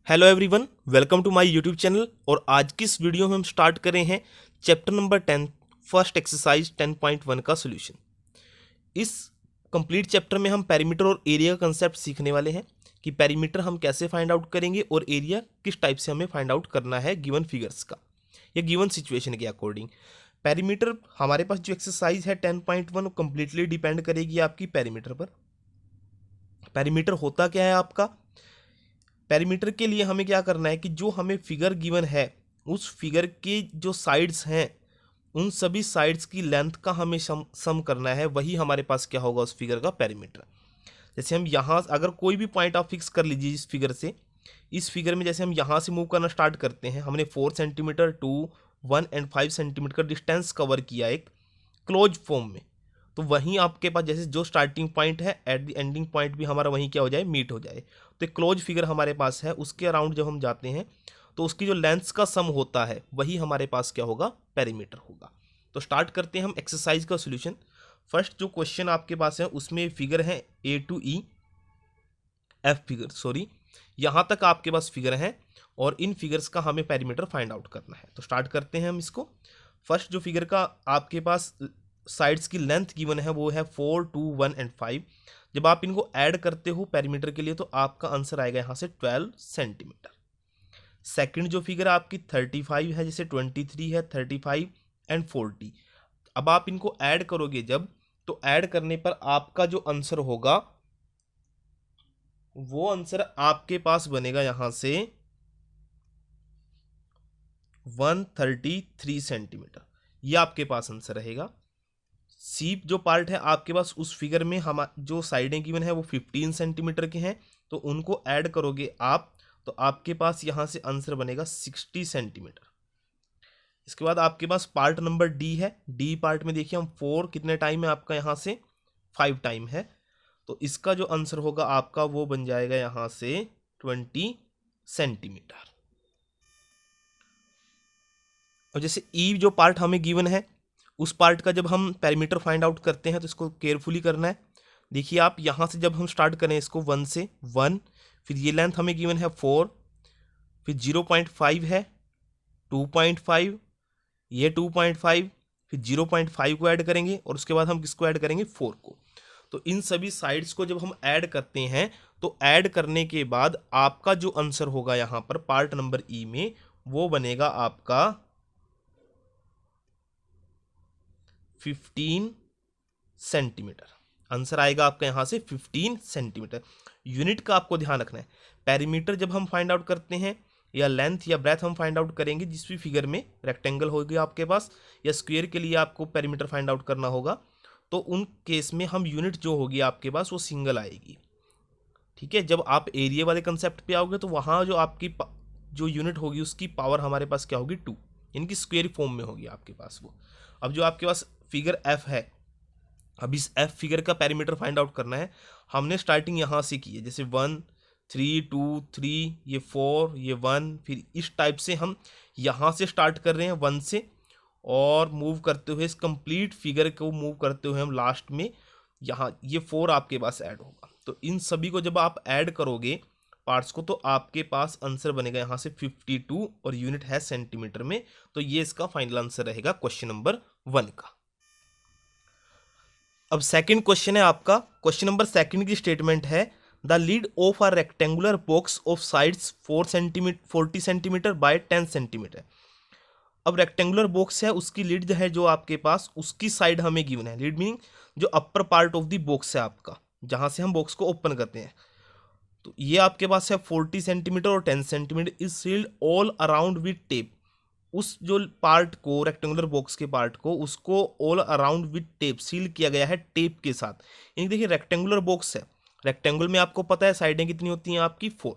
Hello everyone, welcome to my YouTube channel. और आज की इस वीडियो में हम स्टार्ट कर रहे हैं चैप्टर नंबर 10 फर्स्ट एक्सरसाइज 10.1 का सॉल्यूशन। इस कंप्लीट चैप्टर में हम पेरीमीटर और एरिया का कंसेप्ट सीखने वाले हैं कि पेरीमीटर हम कैसे फाइंड आउट करेंगे और एरिया किस टाइप से हमें फाइंड आउट करना है गिवन फिगर्स का या गिवन सिचुएशन के अकॉर्डिंग। पेरीमीटर हमारे पास जो एक्सरसाइज है 10.1 कंप्लीटली डिपेंड करेगी आपकी पेरीमीटर पर। पेरीमीटर होता क्या है आपका? पेरीमीटर के लिए हमें क्या करना है कि जो हमें फिगर गिवन है उस फिगर के जो साइड्स हैं उन सभी साइड्स की लेंथ का हमें सम करना है, वही हमारे पास क्या होगा उस फिगर का पेरीमीटर। जैसे हम यहाँ अगर कोई भी पॉइंट आप फिक्स कर लीजिए इस फिगर से, इस फिगर में जैसे हम यहाँ से मूव करना स्टार्ट करते हैं, हमने 4 सेंटीमीटर 2 1 एंड 5 सेंटीमीटर का डिस्टेंस कवर किया एक क्लोज फॉर्म में, तो वहीं आपके पास जैसे जो स्टार्टिंग पॉइंट है एट द एंडिंग पॉइंट भी हमारा वहीं क्या हो जाए, मीट हो जाए। तो एक क्लोज फिगर हमारे पास है, उसके अराउंड जब हम जाते हैं तो उसकी जो लेंथ्स का सम होता है वही हमारे पास क्या होगा, पेरीमीटर होगा। तो स्टार्ट करते हैं हम एक्सरसाइज का सॉल्यूशन। फर्स्ट जो क्वेश्चन आपके पास है उसमें फिगर है A two E F figure, sorry यहाँ तक आपके पास फिगर है और इन फिगर्स का हमें पेरीमीटर फाइंड आउट करना है। तो स्टार्ट करते हैं हम इसको। फर्स्ट जो फिगर का आपके पास साइड्स की लेंथ गिवन है वो है 4 2 1 एंड 5। जब आप इनको ऐड करते हो पेरीमीटर के लिए तो आपका आंसर आएगा यहाँ से 12 सेंटीमीटर। सेकंड जो फिगर आपकी 35 है, जैसे 23 है, 35 एंड 40। अब आप इनको ऐड करोगे जब, तो ऐड करने पर आपका जो आंसर होगा वो आंसर आपके पास बनेगा यहाँ से 133 सेंटीमीटर। ये आपके पास आंसर रहेगा। सी जो पार्ट है आपके पास उस फिगर में हम जो साइडें गिवन है वो 15 सेंटीमीटर के हैं, तो उनको ऐड करोगे आप तो आपके पास यहाँ से आंसर बनेगा 60 सेंटीमीटर। इसके बाद आपके पास पार्ट नंबर डी है। डी पार्ट में देखिए हम 4 कितने टाइम है आपका, यहाँ से 5 टाइम है, तो इसका जो आंसर होगा आपका वो बन जाएगा यहाँ से 20 सेंटीमीटर। और जैसे ई जो पार्ट हमें गिवन है उस पार्ट का जब हम पेरीमीटर फाइंड आउट करते हैं तो इसको केयरफुली करना है। देखिए आप यहाँ से जब हम स्टार्ट करें इसको 1 से 1, फिर ये लेंथ हमें गिवन है 4, फिर 0.5 है, 2.5, ये 2.5, फिर 0.5 को ऐड करेंगे और उसके बाद हम किसको ऐड करेंगे, 4 को। तो इन सभी साइड्स को जब हम ऐड करते हैं तो ऐड करने के बाद आपका जो आंसर होगा यहाँ पर पार्ट नंबर ई में वो बनेगा आपका 15 सेंटीमीटर। आंसर आएगा आपका यहाँ से 15 सेंटीमीटर। यूनिट का आपको ध्यान रखना है। पेरीमीटर जब हम फाइंड आउट करते हैं या लेंथ या ब्रेथ हम फाइंड आउट करेंगे, जिस भी फिगर में रेक्टेंगल होगी आपके पास या स्क्वायर के लिए आपको पेरीमीटर फाइंड आउट करना होगा, तो उन केस में हम यूनिट जो होगी आपके पास वो सिंगल आएगी। ठीक है, जब आप एरिया वाले कंसेप्ट पे आओगे तो वहाँ जो आपकी जो यूनिट होगी उसकी पावर हमारे पास क्या होगी, 2, इनकी स्क्वायर फॉर्म में होगी आपके पास वो। अब जो आपके पास फिगर एफ है, अब इस एफ फिगर का पेरीमीटर फाइंड आउट करना है। हमने स्टार्टिंग यहाँ से की है, जैसे 1 3 2 3, ये 4, ये 1, फिर इस टाइप से हम यहाँ से स्टार्ट कर रहे हैं 1 से और मूव करते हुए इस कंप्लीट फिगर को मूव करते हुए हम लास्ट में यहाँ ये 4 आपके पास ऐड होगा। तो इन सभी को जब आप ऐड करोगे पार्ट्स को तो आपके पास आंसर बनेगा यहाँ से 52 और यूनिट है सेंटीमीटर में। तो ये इसका फाइनल आंसर रहेगा क्वेश्चन नंबर 1 का। अब सेकंड क्वेश्चन है आपका, क्वेश्चन नंबर सेकंड की स्टेटमेंट है the lead of a rectangular box of sides 40 centimetre bye 10 centimetre. अब रेक्टेंगुलर बॉक्स है, उसकी लीड है जो आपके पास उसकी साइड हमें गिवन है। लीड मीनिंग जो upper part of the box है आपका, जहां से हम बॉक्स को ओपन करते हैं, तो ये आपके पास है 40 सेंटीमीटर और 10 centimetre is sealed all around with tape. उस जो पार्ट को रेक्टेंगुलर बॉक्स के पार्ट को उसको all around with tape seal किया गया है टेप के साथ। यानी देखिए रेक्टेंगुलर बॉक्स है, रेक्टेंगल में आपको पता है साइडें कितनी होती हैं आपकी 4,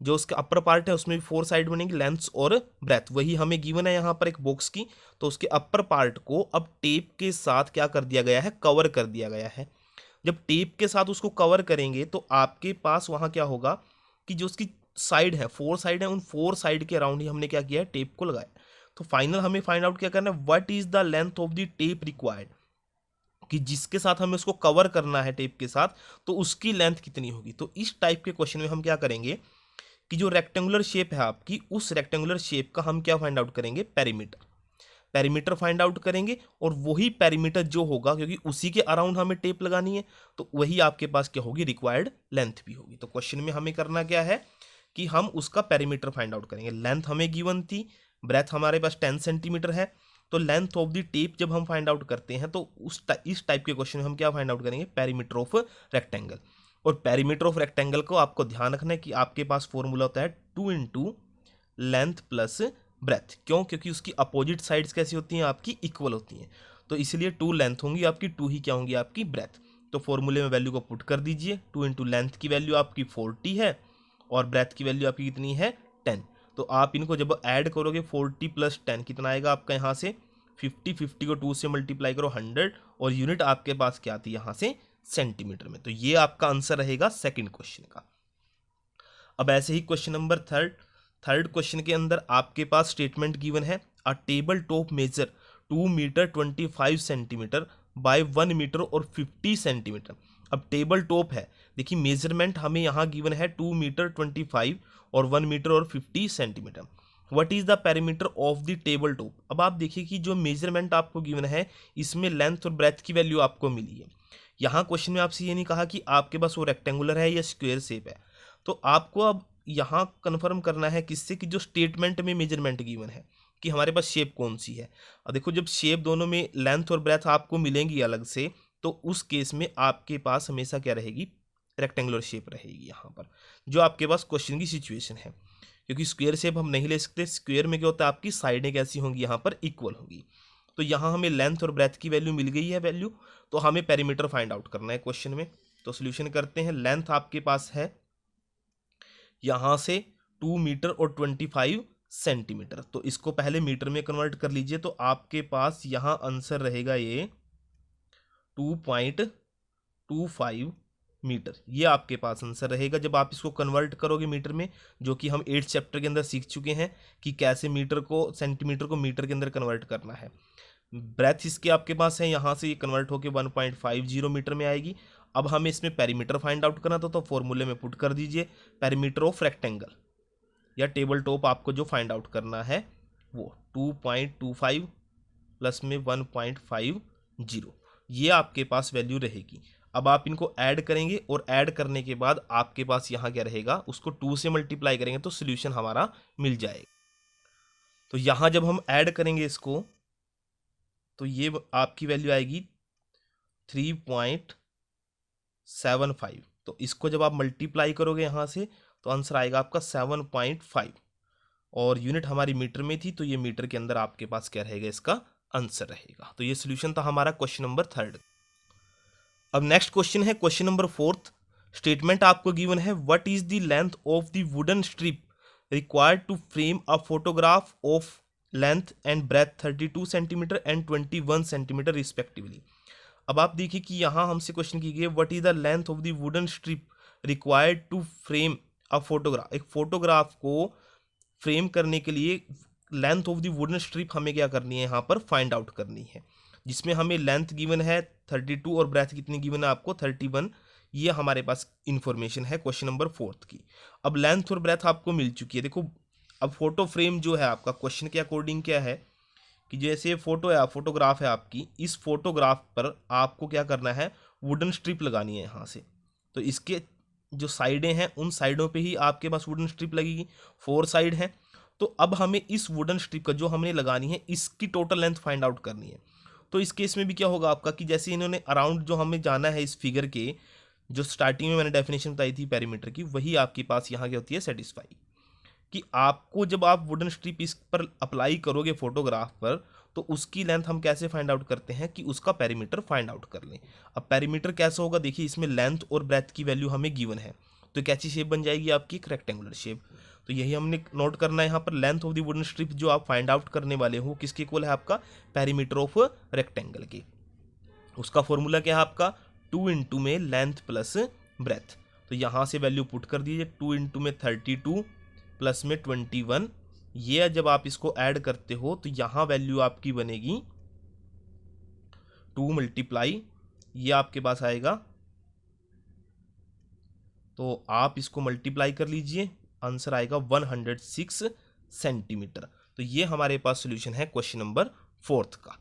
जो उसका अपर पार्ट है उसमें भी 4 साइड बनेंगी, लेंथ और ब्रेथ वही हमें गिवन है यहाँ पर एक बॉक्स की। तो उसके अपर पार्ट को अब टेप के साथ क्या कर दिया गया है, कवर कर दिया गया है। जब टेप के साथ उसको कवर करेंगे तो आपके पास वहाँ क्या होगा कि जो उसकी साइड है 4 साइड है, उन 4 साइड के अराउंड ही हमने क्या किया है, टेप को लगाया। तो फाइनल हमें फाइंड आउट क्या करना है, what is the length of the tape required, कि जिसके साथ हमें उसको कवर करना है टेप के साथ तो उसकी लेंथ कितनी होगी। तो इस टाइप के क्वेश्चन में हम क्या करेंगे कि जो रेक्टेंगुलर शेप है आपकी, उस रेक्टेंगुलर शेप का हम क्या फाइंड आउट करेंगे, पेरीमीटर फाइंड आउट करेंगे। और वही पेरीमीटर जो होगा, क्योंकि उसी के अराउंड हमें टेप लगानी है, तो वही आपके पास क्या होगी, रिक्वायर्ड लेंथ भी होगी। तो क्वेश्चन में हमें करना क्या है कि हम उसका पेरीमीटर फाइंड आउट करेंगे। लेंथ हमें गिवन थी, ब्रेथ हमारे पास 10 सेंटीमीटर है, तो लेंथ ऑफ द टेप जब हम फाइंड आउट करते हैं तो इस टाइप के क्वेश्चन में हम क्या फाइंड आउट करेंगे, पेरीमीटर ऑफ रेक्टेंगल। और पेरीमीटर ऑफ रेक्टेंगल को आपको ध्यान रखना है कि आपके पास फॉर्मूला होता है 2 इंटू लेंथ प्लस ब्रेथ। क्यों? क्योंकि उसकी अपोजिट साइड्स कैसी होती हैं, आपकी इक्वल होती हैं, तो इसलिए 2 लेंथ होंगी आपकी, 2 ही क्या होंगी, आपकी ब्रेथ। तो फॉर्मूले में वैल्यू को पुट कर दीजिए, 2 इंटू लेंथ की वैल्यू आपकी 40 है और ब्रेथ की वैल्यू आपकी कितनी है, 10। तो आप इनको जब ऐड करोगे 40 प्लस 10 कितना आएगा आपका, यहाँ से 50 को 2 से मल्टीप्लाई करो 100, और यूनिट आपके पास क्या आती है यहाँ से, सेंटीमीटर में। तो ये आपका आंसर रहेगा सेकंड क्वेश्चन का। अब ऐसे ही क्वेश्चन नंबर थर्ड क्वेश्चन के अंदर आपके पास स्टेटमेंट गिवन है, a table top measure 2 metre 25 centimetre by 1 metre और 50 सेंटीमीटर। अब टेबल टॉप है, देखिए मेजरमेंट हमें यहाँ गिवन है 2 मीटर 25 और 1 मीटर और 50 centimetre. What is the perimeter of the table top. अब आप देखिए कि जो मेजरमेंट आपको गिवन है, इसमें लेंथ और ब्रेथ की वैल्यू आपको मिली है। यहाँ क्वेश्चन में आपसे ये नहीं कहा कि आपके पास वो रेक्टेंगुलर है या स्क्वायर शेप है, तो आपको अब यहाँ कंफर्म करना है किससे, कि जो स्टेटमेंट में मेजरमेंट गिवन है कि हमारे पास शेप कौन सी है। और देखो जब शेप दोनों में लेंथ और ब्रेथ आपको मिलेंगी अलग से, तो उस केस में आपके पास हमेशा क्या रहेगी, रेक्टेंगुलर शेप रहेगी यहाँ पर, जो आपके पास क्वेश्चन की सिचुएशन है। क्योंकि स्क्वायर शेप हम नहीं ले सकते, स्क्वायर में क्या होता है, आपकी साइडें कैसी होंगी, यहाँ पर इक्वल होगी। तो यहाँ हमें लेंथ और ब्रेथ की वैल्यू मिल गई है वैल्यू, तो हमें पेरीमीटर फाइंड आउट करना है क्वेश्चन में। तो सोल्यूशन करते हैं। लेंथ आपके पास है यहाँ से 2 मीटर और 25 सेंटीमीटर, तो इसको पहले मीटर में कन्वर्ट कर लीजिए, तो आपके पास यहाँ आंसर रहेगा ये 2.25 मीटर। ये आपके पास आंसर रहेगा जब आप इसको कन्वर्ट करोगे मीटर में, जो कि हम 8th चैप्टर के अंदर सीख चुके हैं कि कैसे मीटर को, सेंटीमीटर को मीटर के अंदर कन्वर्ट करना है। ब्रेथ इसके आपके पास है, यहाँ से ये कन्वर्ट होकर 1.50 मीटर में आएगी। अब हमें इसमें पेरीमीटर फाइंड आउट करना था, तो फॉर्मूले में पुट कर दीजिए पेरीमीटर ऑफ रेक्टेंगल या टेबल टॉप, आपको जो फाइंड आउट करना है वो 2.25 प्लस में 1.50, ये आपके पास वैल्यू रहेगी। अब आप इनको ऐड करेंगे और ऐड करने के बाद आपके पास यहाँ क्या रहेगा, उसको 2 से मल्टीप्लाई करेंगे तो सोल्यूशन हमारा मिल जाएगा। तो यहाँ जब हम ऐड करेंगे इसको, तो ये आपकी वैल्यू आएगी 3.75। तो इसको जब आप मल्टीप्लाई करोगे यहाँ से, तो आंसर आएगा आपका 7.5, और यूनिट हमारी मीटर में थी, तो ये मीटर के अंदर आपके पास क्या रहेगा, इसका आंसर रहेगा। तो ये सोल्यूशन था हमारा क्वेश्चन नंबर 3। अब नेक्स्ट क्वेश्चन है क्वेश्चन नंबर 4। स्टेटमेंट आपको गिवन है, what is the length of the wooden strip required to frame a photograph of length and breadth 32 centimetre and 21 centimetre respectively. अब आप देखिए कि यहाँ हमसे क्वेश्चन की गई है, what is the length of the wooden strip required to frame a photograph. एक फोटोग्राफ को फ्रेम करने के लिए length of the wooden strip हमें क्या करनी है, यहाँ पर फाइंड आउट करनी है, जिसमें हमें लेंथ गिवन है 32 और ब्रेथ कितनी गिवन है आपको 31। ये हमारे पास इंफॉर्मेशन है क्वेश्चन नंबर 4 की। अब लेंथ और ब्रेथ आपको मिल चुकी है। देखो अब फोटो फ्रेम जो है आपका क्वेश्चन के अकॉर्डिंग क्या है कि जैसे फोटो है, फोटोग्राफ है आपकी, इस फोटोग्राफ पर आपको क्या करना है, वुडन स्ट्रिप लगानी है यहाँ से। तो इसके जो साइडें हैं उन साइडों पे ही आपके पास वुडन स्ट्रिप लगेगी, 4 साइड हैं। तो अब हमें इस वुडन स्ट्रिप का जो हमने लगानी है, इसकी टोटल लेंथ फाइंड आउट करनी है। तो इस केस में भी क्या होगा आपका कि जैसे इन्होंने अराउंड जो हमें जाना है इस फिगर के, जो स्टार्टिंग में मैंने डेफिनेशन बताई थी पेरीमीटर की, वही आपके पास यहाँ क्या होती है, सेटिस्फाई। कि आपको जब आप वुडन स्ट्रिप इस पर अप्लाई करोगे फोटोग्राफ पर, तो उसकी लेंथ हम कैसे फाइंड आउट करते हैं कि उसका पेरीमीटर फाइंड आउट कर लें। अब पेरीमीटर कैसे होगा, देखिए इसमें लेंथ और ब्रेथ की वैल्यू हमें गिवन है, तो कैसी शेप बन जाएगी आपकी, एक रेक्टेंगुलर शेप। तो यही हमने नोट करना है यहाँ पर, length of the wooden strip जो आप फाइंड आउट करने वाले हो किसके इक्वल है, आपका पेरीमीटर ऑफ रेक्टेंगल के। उसका फॉर्मूला क्या है आपका, 2 इंटू में लेंथ प्लस ब्रेथ। तो यहाँ से वैल्यू पुट कर दीजिए, 2 इंटू में 32 प्लस में 21। ये जब आप इसको ऐड करते हो तो यहाँ वैल्यू आपकी बनेगी 2 मल्टीप्लाई, ये आपके पास आएगा, तो आप इसको मल्टीप्लाई कर लीजिए आंसर आएगा 106 सेंटीमीटर। तो ये हमारे पास सोल्यूशन है क्वेश्चन नंबर 4 का।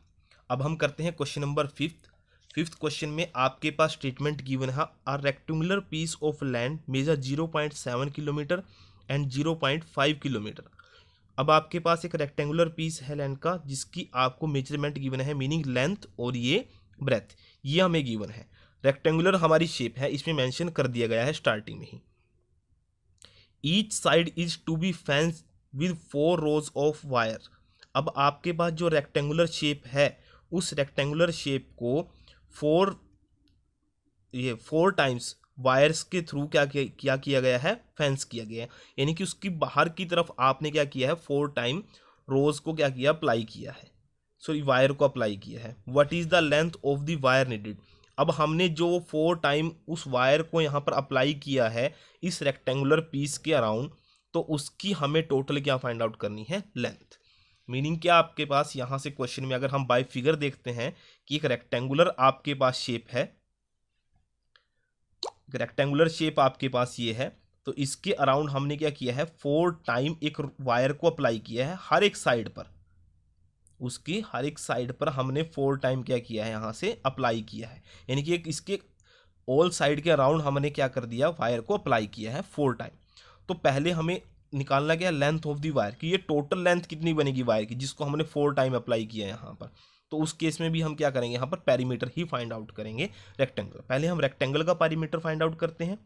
अब हम करते हैं क्वेश्चन नंबर 5th क्वेश्चन में आपके पास स्टेटमेंट गिवन है, a rectangular piece of land measure 0.7 kilometre and 0.5 kilometre. अब आपके पास एक रेक्टेंगुलर पीस है लैंड का जिसकी आपको मेजरमेंट गिवन है, मीनिंग लेंथ और ये ब्रेथ, ये हमें गिवन है। रेक्टेंगुलर हमारी शेप है, इसमें मेंशन कर दिया गया है स्टार्टिंग में ही। Each side is to be fence with 4 rows of wire. अब आपके पास जो रेक्टेंगुलर शेप है उस रेक्टेंगुलर शेप को 4 टाइम्स वायर्स के थ्रू क्या किया गया है, फेंस किया गया है। यानी कि उसकी बाहर की तरफ आपने क्या किया है, 4 टाइम रोज को क्या किया, अप्लाई किया है, सॉरी वायर को अप्लाई किया है। What is the length of the wire needed. अब हमने जो 4 टाइम उस वायर को यहाँ पर अप्लाई किया है इस रेक्टेंगुलर पीस के अराउंड, तो उसकी हमें टोटल क्या फाइंड आउट करनी है, लेंथ। मीनिंग क्या आपके पास यहाँ से क्वेश्चन में अगर हम बाय फिगर देखते हैं कि एक रेक्टेंगुलर आपके पास शेप है, रेक्टेंगुलर शेप आपके पास ये है, तो इसके अराउंड हमने क्या किया है, 4 टाइम एक वायर को अप्लाई किया है हर एक साइड पर, उसकी हर एक साइड पर हमने 4 टाइम क्या किया है, यहाँ से अप्लाई किया है। यानी कि एक इसके ऑल साइड के अराउंड हमने क्या कर दिया, वायर को अप्लाई किया है 4 टाइम। तो पहले हमें निकालना क्या, लेंथ ऑफ दी वायर की, ये टोटल लेंथ कितनी बनेगी वायर की जिसको हमने 4 टाइम अप्लाई किया है यहाँ पर। तो उस केस में भी हम क्या करेंगे, यहाँ पर पेरीमीटर ही फाइंड आउट करेंगे रेक्टेंगल। पहले हम रेक्टेंगल का पेरीमीटर फाइंड आउट करते हैं,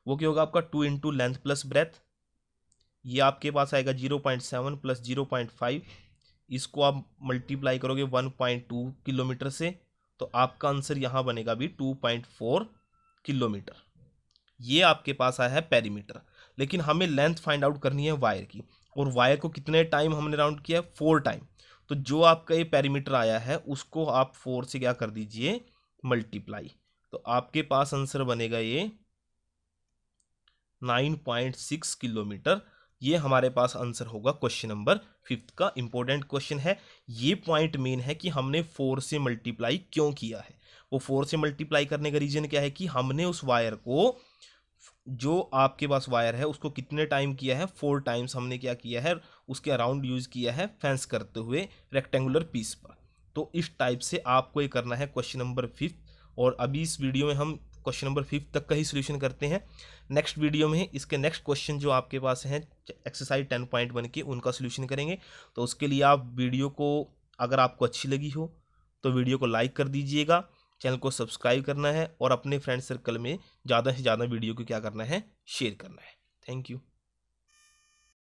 वो क्या होगा आपका 2 इंटू लेंथ प्लस ब्रेथ, ये आपके पास आएगा 0.7 प्लस 0.5, इसको आप मल्टीप्लाई करोगे 1.2 किलोमीटर से, तो आपका आंसर यहाँ बनेगा भी 2.4 किलोमीटर। ये आपके पास आया है पेरीमीटर। लेकिन हमें लेंथ फाइंड आउट करनी है वायर की, और वायर को कितने टाइम हमने राउंड किया है, 4 टाइम। तो जो आपका ये पेरीमीटर आया है उसको आप 4 से क्या कर दीजिए, मल्टीप्लाई, तो आपके पास आंसर बनेगा ये 9.6 किलोमीटर। ये हमारे पास आंसर होगा क्वेश्चन नंबर 5 का। इंपॉर्टेंट क्वेश्चन है, ये पॉइंट मेन है कि हमने 4 से मल्टीप्लाई क्यों किया है। वो 4 से मल्टीप्लाई करने का रीजन क्या है कि हमने उस वायर को, जो आपके पास वायर है उसको कितने टाइम किया है, 4 टाइम्स हमने क्या किया है, उसके अराउंड यूज किया है फेंस करते हुए रेक्टेंगुलर पीस पर। तो इस टाइप से आपको ये करना है क्वेश्चन नंबर 5। और अभी इस वीडियो में हम क्वेश्चन नंबर 5 तक का ही सोल्यूशन करते हैं। नेक्स्ट वीडियो में इसके नेक्स्ट क्वेश्चन जो आपके पास हैं एक्सरसाइज 10.1 के, उनका सोल्यूशन करेंगे। तो उसके लिए आप वीडियो को, अगर आपको अच्छी लगी हो तो वीडियो को लाइक कर दीजिएगा, चैनल को सब्सक्राइब करना है और अपने फ्रेंड सर्कल में ज़्यादा से ज़्यादा वीडियो को क्या करना है, शेयर करना है। Thank you.